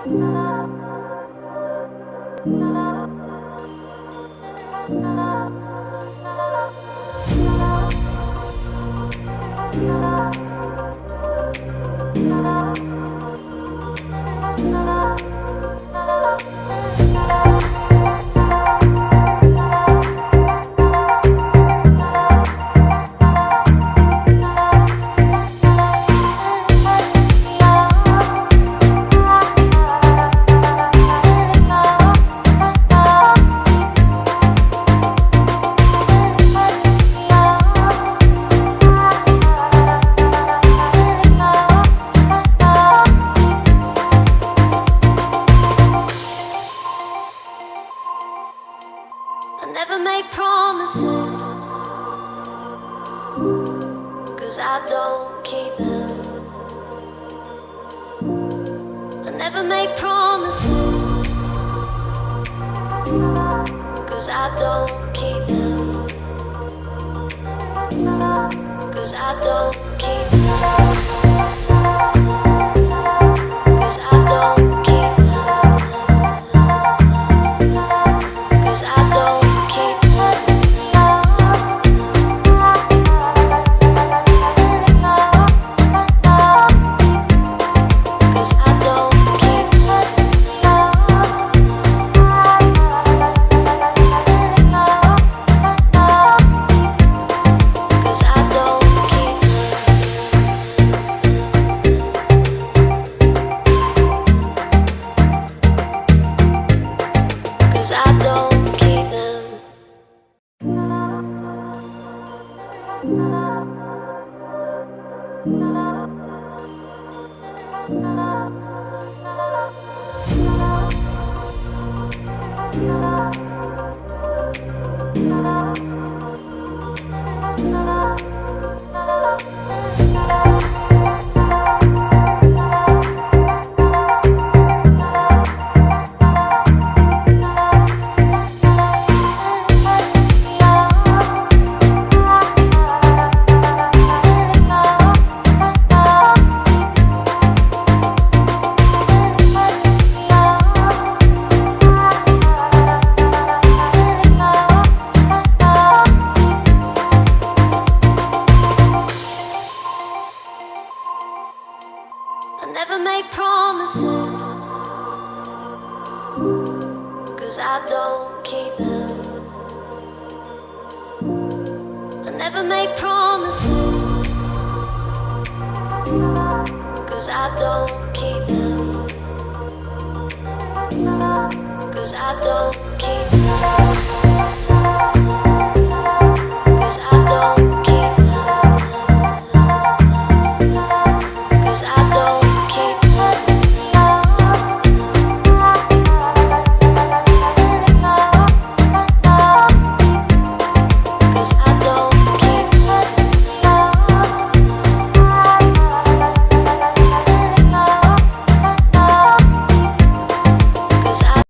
I never make promises, 'cause I don't keep them. I never make promises, 'cause I don't keep them. 'Cause I don't keep them. 'Cause I don't keep them. 'Cause I don't keep them. 'Cause I don't keep them. 'Cause I don't keep them. 'Cause I don't keep them. I never make promises, 'cause I don't keep them. I never make promises, 'cause I don't keep them. 'Cause I don't keep them.